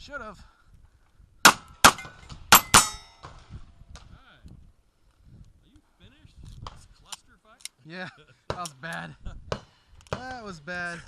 Should have. Alright. Are you finished? This clusterfuck? Yeah, that was bad. That was bad.